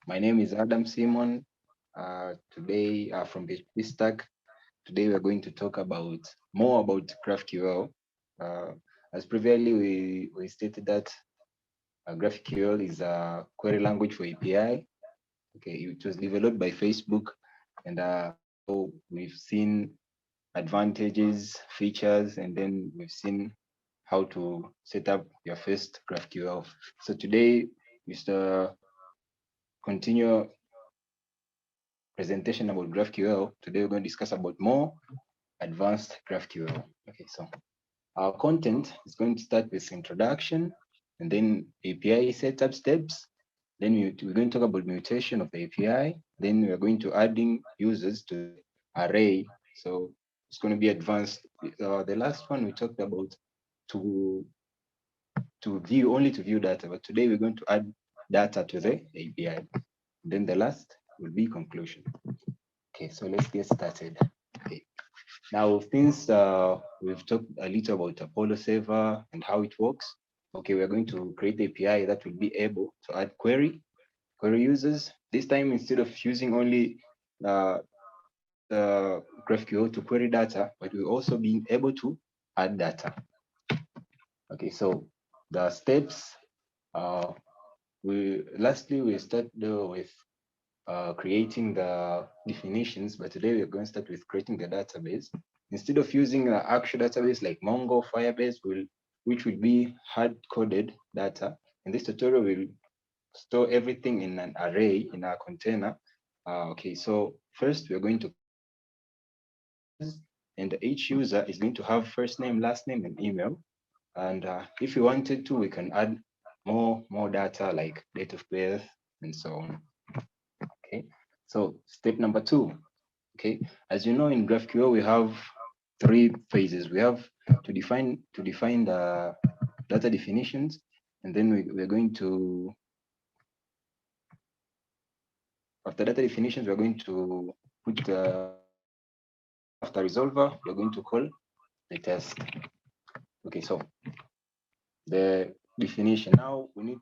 My name is Adam Simon. Today from PHP Stack. Today we are going to talk about more about GraphQL. Uh, as previously we stated that GraphQL is a query language for API. Okay, it was developed by Facebook, and so we've seen advantages, features, and then we've seen how to set up your first GraphQL. So today, Mr. Continue presentation about GraphQL. Today we're going to discuss about more advanced GraphQL. Okay, so our content is going to start with introduction and then API setup steps. Then we're going to talk about mutation of the API. Then we are going to adding users to the array. So it's going to be advanced. The last one we talked about to view data, but today we're going to add data to the API. Then the last will be conclusion. Okay, so let's get started. Okay. Now, since we've talked a little about Apollo server and how it works, okay, we're going to create the API that will be able to add query users. This time, instead of using only the GraphQL to query data, but we're also being able to add data. Okay, so the steps, lastly, we start with creating the definitions, but today we're going to start with creating the database. Instead of using an actual database like Mongo, Firebase, which will be hard-coded data, in this tutorial we'll store everything in an array in a container. Okay, so first we're going to, and each user is going to have first name, last name, and email. And if you wanted to, we can add more data like date of birth and so on. Okay, so step number 2. Okay, as you know, in GraphQL we have 3 phases. We have to define the data definitions, and then we're going to, after data definitions, we're going to put after resolver, we're going to call the test. Okay, so the definition. Now we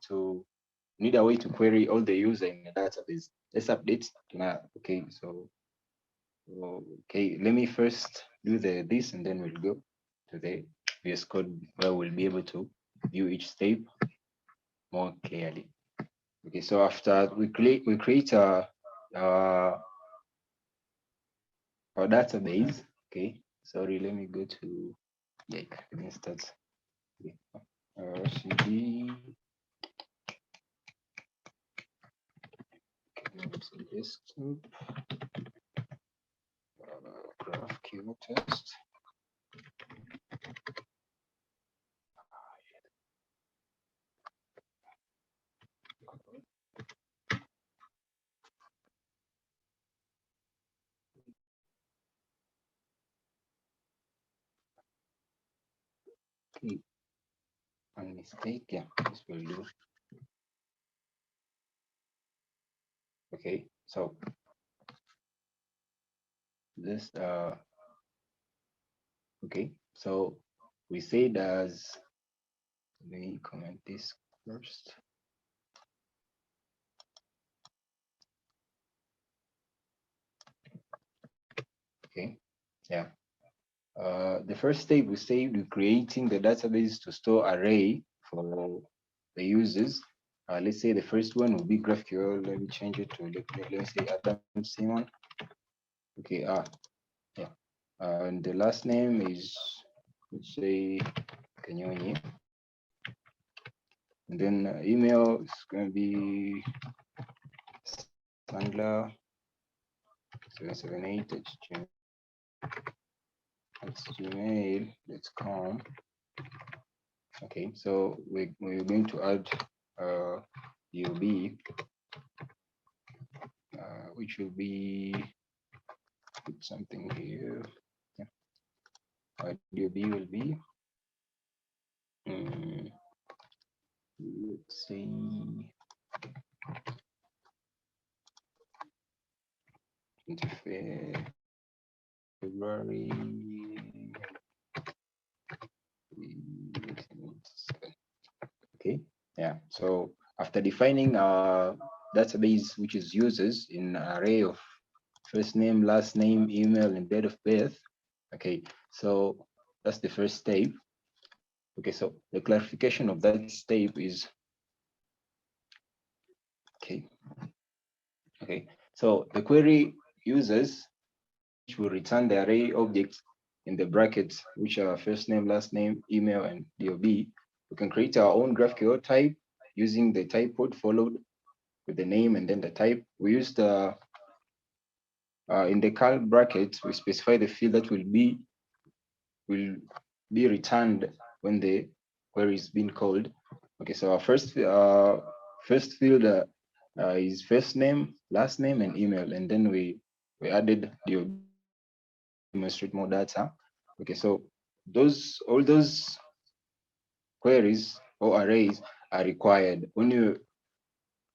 need a way to query all the user in the database. Let's update now. Okay, so okay, let me first do this, and then we'll go to the VS Code where we'll be able to view each step more clearly. Okay, so after we create our database. Okay, sorry, let me go to instance. Okay. CD. Okay, desktop. GraphQL test. Okay, one mistake. Yeah, this will do. Okay, so this okay, so we said as, let me comment this first. Okay, yeah. The first step we say we're creating the database to store array for the users. Let's say the first one will be GraphQL. Let me change it to, let me say Adam Simon. Okay, yeah. And the last name is, let's say Kanyoni. And then email is going to be Sandler 778 at gmail.com. Okay, so we're going to add DOB, which will be, put something here. Yeah. DOB will be, let's say, February. Okay, yeah. So after defining our database, which is users in an array of first name, last name, email, and date of birth. Okay, so that's the first step. Okay, so the clarification of that step is okay. Okay, so the query users, which will return the array objects in the brackets, which are first name, last name, email, and DOB. We can create our own GraphQL type using the type code followed with the name and then the type. We use the in the cal brackets, we specify the field that will be returned when the query is being called. Okay, so our first field is first name, last name, and email, and then we added DOB demonstrate more data. Okay, so all those queries or arrays are required. When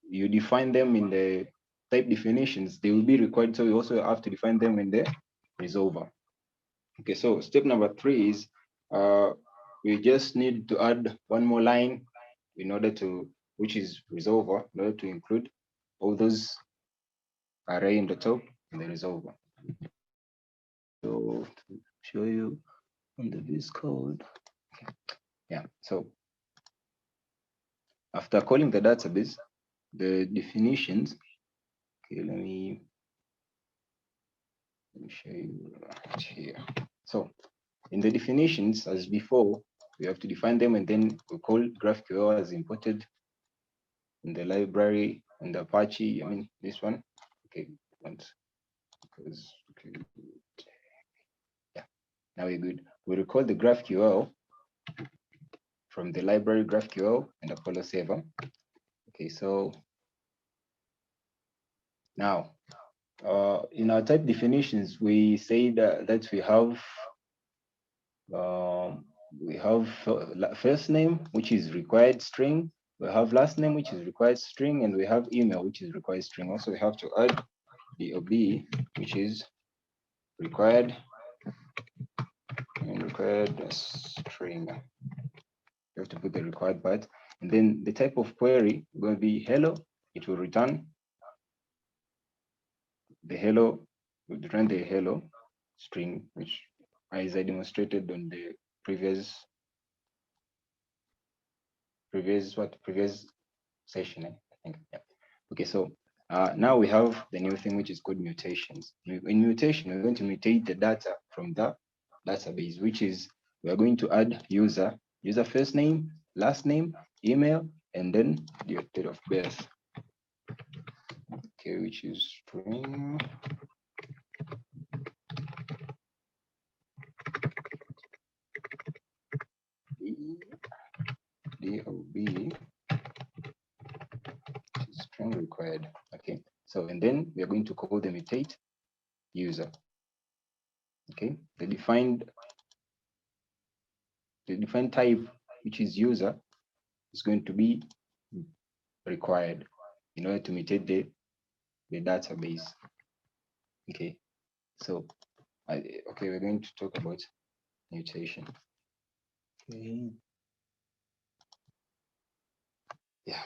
you define them in the type definitions, they will be required. So you also have to define them in the resolver. Okay, so step number 3 is we just need to add one more line in order to, which is resolver, in order to include all those array in the top in the resolver. So to show you on the VS Code. Okay. Yeah, so after calling the database, the definitions, okay, let me show you right here. So in the definitions, as before, we have to define them, and then we call GraphQL as imported in the library and the Apache. I mean, this one. Okay, once because okay, yeah, now we're good. We recall the GraphQL from the library GraphQL and Apollo server. Okay, so now in our type definitions, we say that we have first name, which is required string. We have last name, which is required string, and we have email, which is required string. Also, we have to add the OB, which is required and required string. You have to put the required part, and then the type of query is going to be hello. It will return the hello, will return the hello string, which as I demonstrated on the previous session, I think. Yeah. Okay, so now we have the new thing, which is called mutations. In mutation, we're going to mutate the data from the database, which is we are going to add user first name, last name, email, and then the date of birth. Okay, which is string. DOB string required. Okay, so and then we are going to call the mutate user. Okay, the defined type, which is user, is going to be required in order to mutate the database. Okay, so okay, we're going to talk about mutation. Okay. Yeah.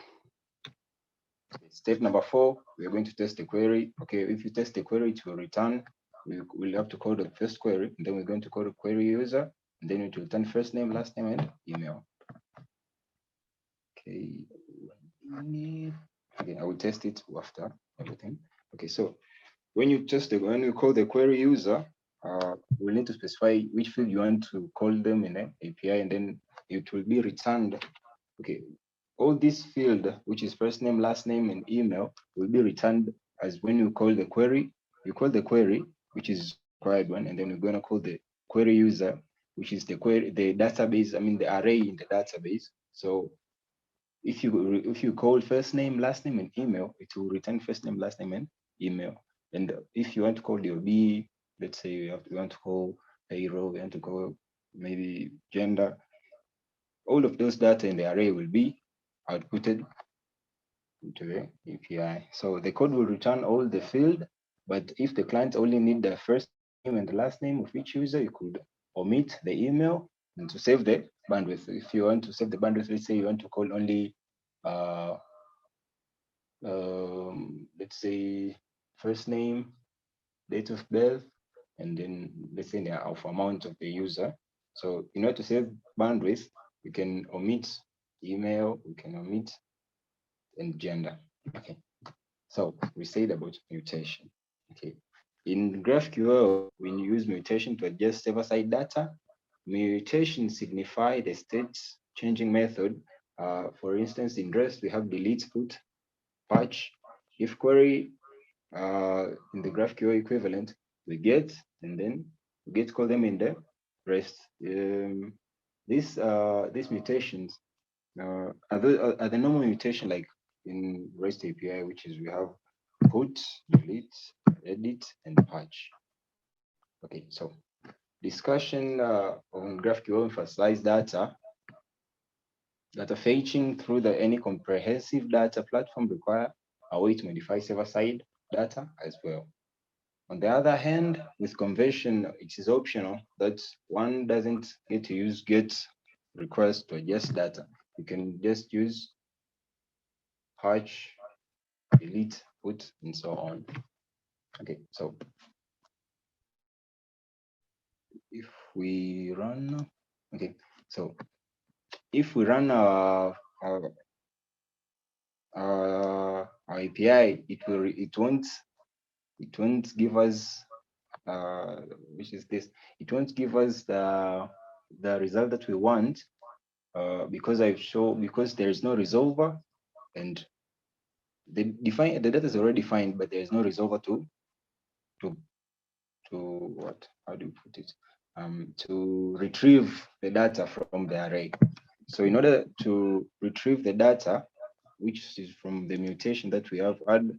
Step number 4, we're going to test the query. Okay, if you test the query, it will return. We'll have to call the first query, and then we're going to call the query user, and then it will return first name, last name, and email. Okay. Okay, I will test it after everything. Okay, so when you call the query user, we'll need to specify which field you want to call them in the API, and then it will be returned. Okay, all this field, which is first name, last name, and email, will be returned as when you call the query. You call the query, which is required one, and then we're going to call the query user, which is the database. I mean the array in the database. So if you call first name, last name, and email, it will return first name, last name, and email. And if you want to call the OB, let's say you want to call payroll, you want to call maybe gender, all of those data in the array will be outputted into the API. So the code will return all the field, but if the client only need the first name and the last name of each user, you could omit the email and to save the bandwidth. If you want to save the bandwidth, let's say you want to call only let's say first name, date of birth, and then let's say the alpha amount of the user. So in order to save bandwidth, you can omit email, you can omit and gender. Okay. So we said about mutation. Okay. In GraphQL, when you use mutation to adjust server-side data, mutation signify the state changing method. For instance, in REST, we have delete, put, patch. If query in the GraphQL equivalent, we get, and then we get call them in the REST. These mutations are the normal mutation like in REST API, which is we have put, delete, edit, and patch. Okay, so discussion on GraphQL emphasize data fetching through any comprehensive data platform require a way to modify server-side data as well. On the other hand, with conversion, it is optional that one doesn't get to use get request to adjust data. You can just use patch, delete, put, and so on. Okay, so if we run, okay, so if we run our API, it won't give us which is this. It won't give us the result that we want because there is no resolver, and the data is already defined, but there is no resolver to what? How do you put it? To retrieve the data from the array. So in order to retrieve the data, which is from the mutation that we have had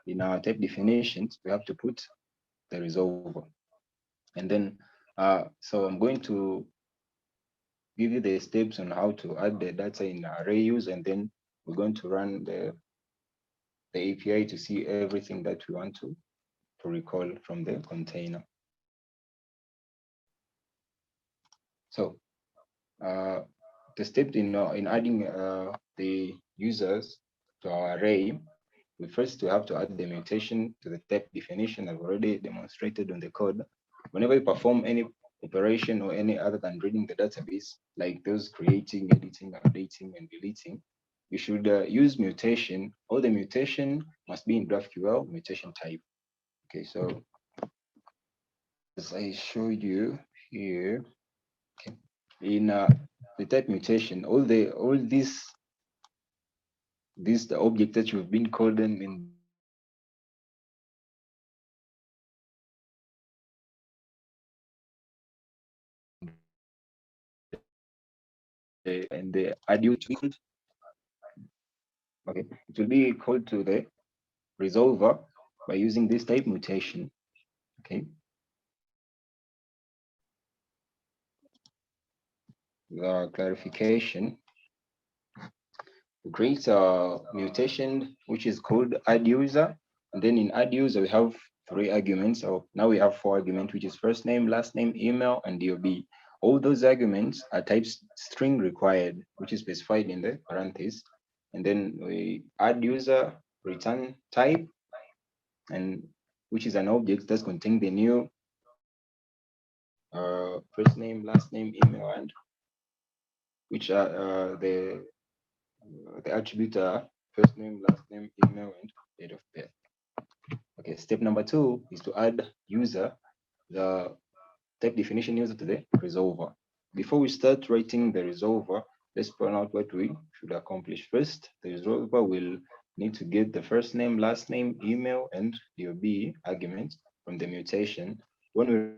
in our type definitions, we have to put the resolver. And then, so I'm going to give you the steps on how to add the data in array use, and then we're going to run the API to see everything that we want to recall from the container. So the step in adding the users to our array, we first have to add the mutation to the type definition I've already demonstrated on the code. Whenever you perform any operation or any other than reading the database, like those creating, editing, updating, and deleting, you should use mutation. All the mutation must be in GraphQL mutation type. Okay, so as I showed you here, okay, in the type mutation, all these the object that you've been called them in and the add okay, it will be called to the resolver by using this type mutation. Okay. The clarification creates a mutation which is called add user, and then in add user we have 3 arguments. So now we have 4 arguments, which is first name, last name, email, and DOB. All those arguments are type string required, which is specified in the parentheses. And then we add user return type, and which is an object that contains the new first name, last name, email, and which are the attribute are first name, last name, email, and date of birth. Okay, step number 2 is to add user, the type definition user to the resolver. Before we start writing the resolver, let's plan out what we should accomplish. First, the resolver will need to get the first name, last name, email, and DOB arguments from the mutation. When we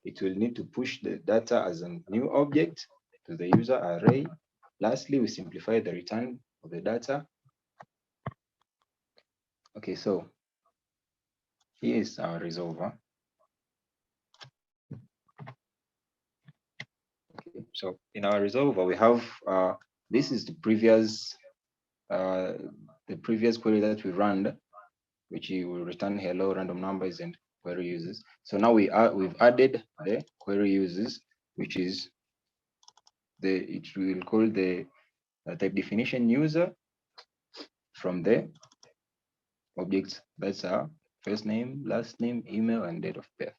it will need to push the data as a new object to the user array. Lastly, we simplify the return of the data. Okay, so here is our resolver. Okay, so in our resolver, we have this is the previous query that we ran, which will return hello random numbers and query users. So now we've added the query users, which is it will call the type definition user, from the objects. That's our first name, last name, email, and date of birth.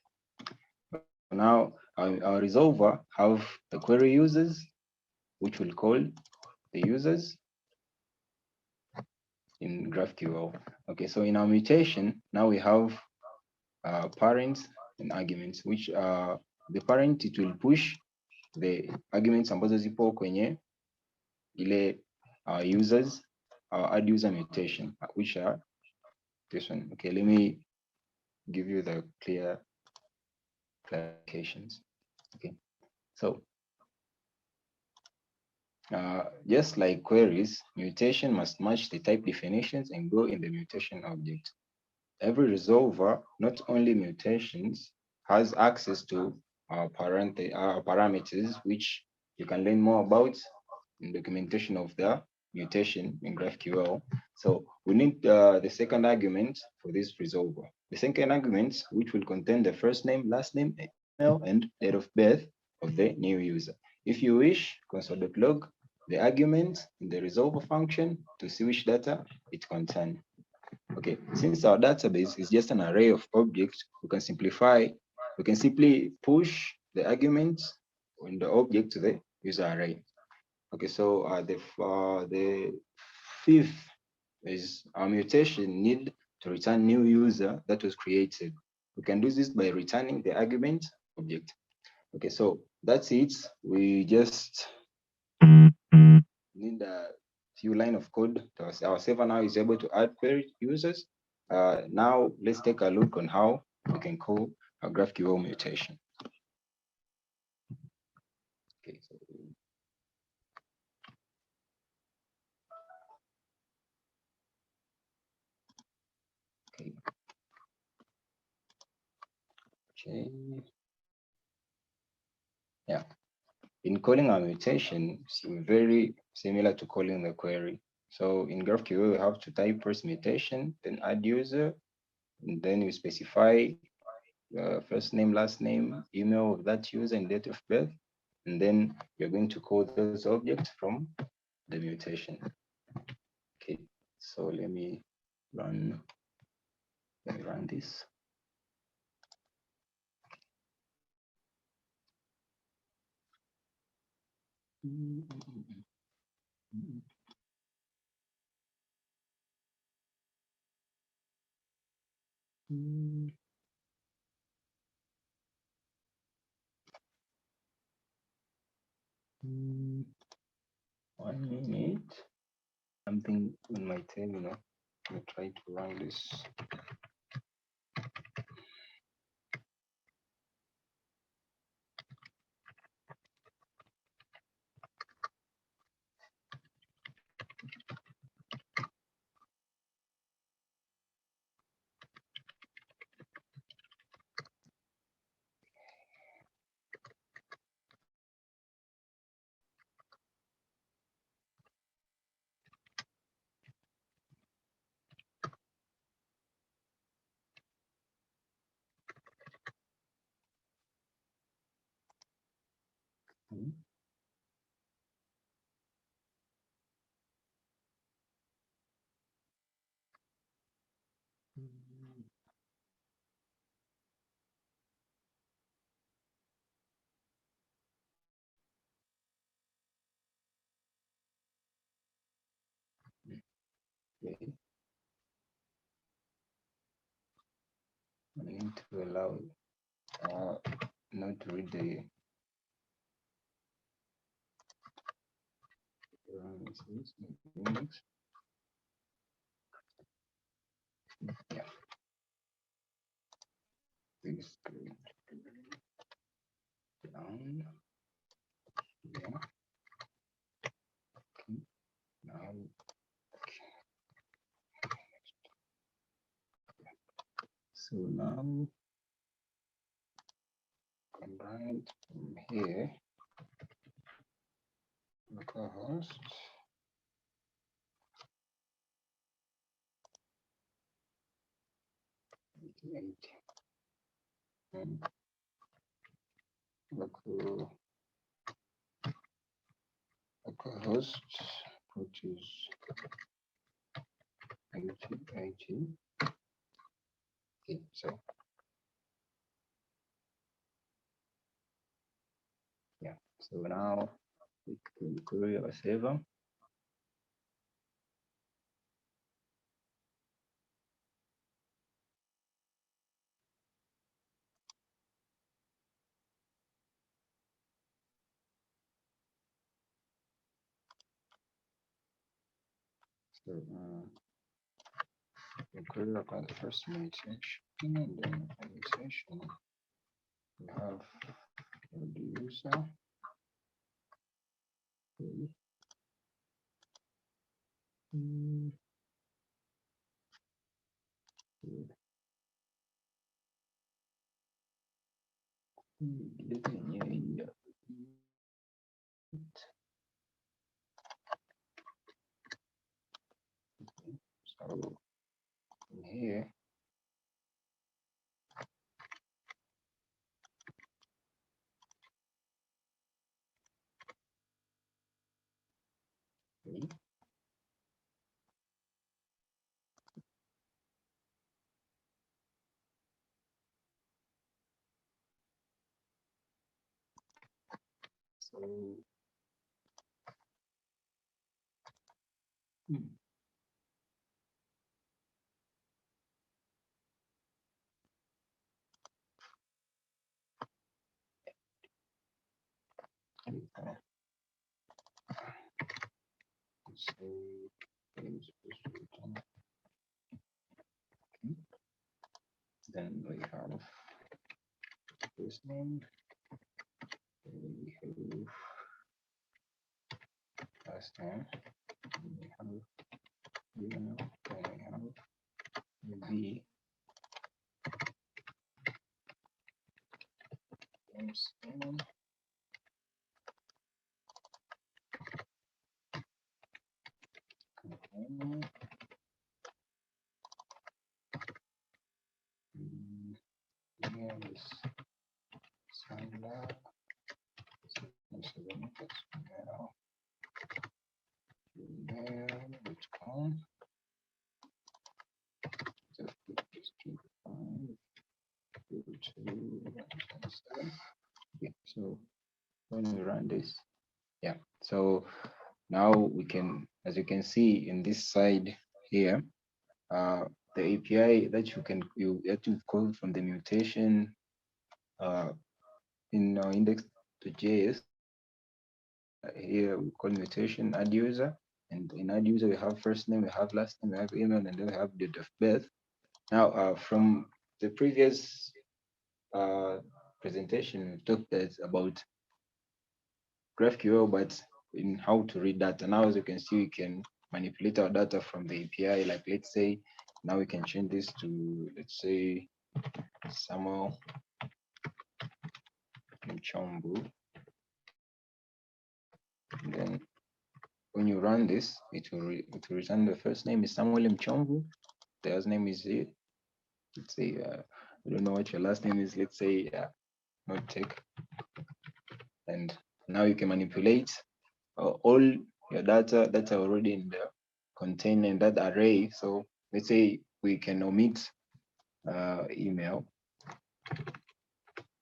Now our resolver have the query users, which will call the users in GraphQL. Okay, so in our mutation, now we have parents and arguments, which the parent, it will push the arguments ambazo zipo kwenye ile users, add user mutation, which are this one. Okay, let me give you the clear clarifications. Okay, so just like queries, mutation must match the type definitions and go in the mutation object. Every resolver, not only mutations, has access to our parameters, which you can learn more about in documentation of the mutation in GraphQL. So we need the second argument for this resolver. The second argument, which will contain the first name, last name, email, and date of birth of the new user. If you wish, console.log the argument in the resolver function to see which data it contains. Okay, since our database is just an array of objects, we can simply push the arguments in the object to the user array. Okay, so the fifth is our mutation need to return new user that was created. We can do this by returning the argument object. Okay, so that's it. We just need a few line of code. Our server now is able to add query users. Now let's take a look on how we can call a GraphQL mutation. Okay, so okay. Yeah. In calling a mutation, it's very similar to calling the query. So in GraphQL, you have to type first mutation, then add user, and then you specify first name, last name, email of that user, and date of birth. And then you're going to call those objects from the mutation. Okay, so let me run this. One minute. Something in my terminal. Let me try to run this. Okay. I need to allow not to read the yeah. Please down. Yeah. Okay. Now. So now combine from here localhost 88 and localhost, which is IG. Okay, so yeah, so now we can query our server. So we query about the first mutation, and then mutation we have the user. Okay. So in here, okay. So so I'm supposed to return. Okay. Then we have first name, we have last name, we have email, then we have the names, container, email is signed up, email.com. Just keep okay, so when we run this, yeah, so now we can, as you can see in this side here, the API that you have to call from the mutation in our index.js. Here we call mutation add user, and in add user we have first name, we have last name, we have email, and then we have date of birth. Now, from the previous presentation, we talked about GraphQL, but in how to read data. Now, as you can see, we can manipulate our data from the API. Like, let's say, now we can change this to, let's say, Samuel Mchombu. And then when you run this, it will return the first name is Samuel Mchombu. The last name is, let's say, I don't know what your last name is. Let's say, not tech. And now you can manipulate all your data that's already in the container in that array. So let's say we can omit email,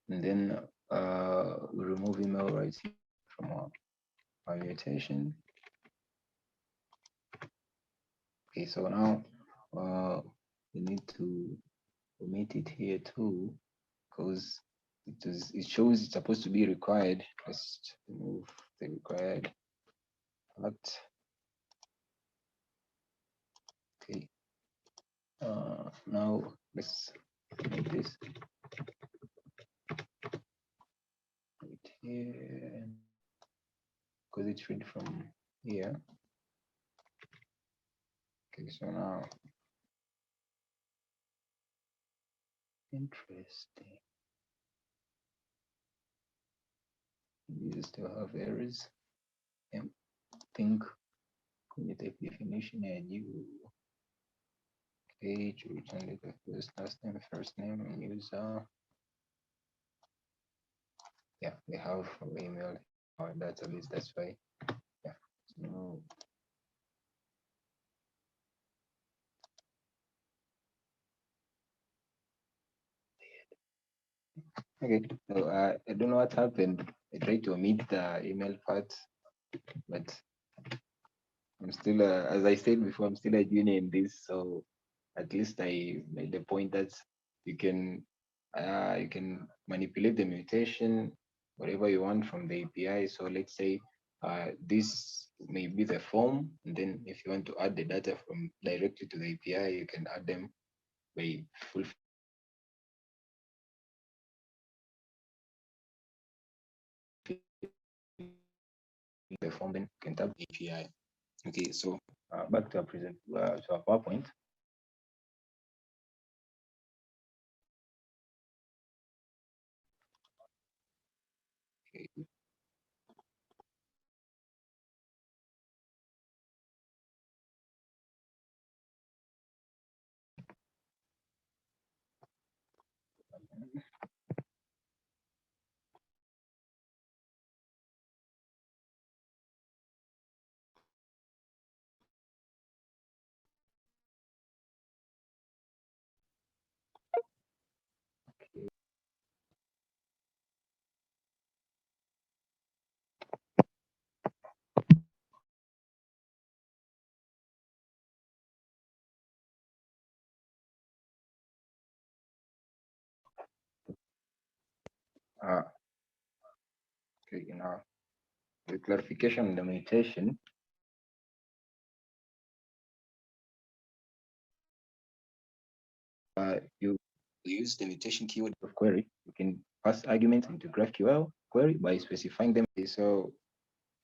and then we remove email right here from our mutation. Okay, so now we need to omit it here too, because it shows it's supposed to be required. Let's remove the required part. Okay. Now let's make this right here, because it's read from here. Okay, so now interesting. You still have errors. I think with the definition and you okay to return the first last name, first name, and user. Yeah, we have our email, our database. That's why. Yeah. So Okay, so I don't know what happened. I tried to omit the email part, but I'm still, as I said before, I'm still a junior in this. So at least I made the point that you can manipulate the mutation whatever you want from the API. So let's say this may be the form, and then if you want to add the data from directly to the API, you can add them by fulfilling the form, then you can tap the API. Okay, so back to our to our PowerPoint. Okay. Uh, okay, now the clarification on the mutation. You use the mutation keyword of query. You can pass arguments into GraphQL query by specifying them. So,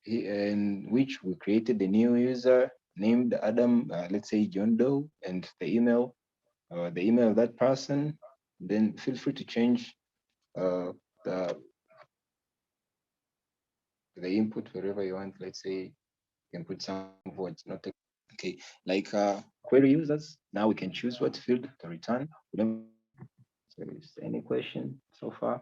in which we created the new user named Adam, let's say John Doe, and the email of that person. Then feel free to change uh, the the input wherever you want. Let's say you can put some words, not text. Okay, like query users. Now we can choose what field to return. So, is there any question so far?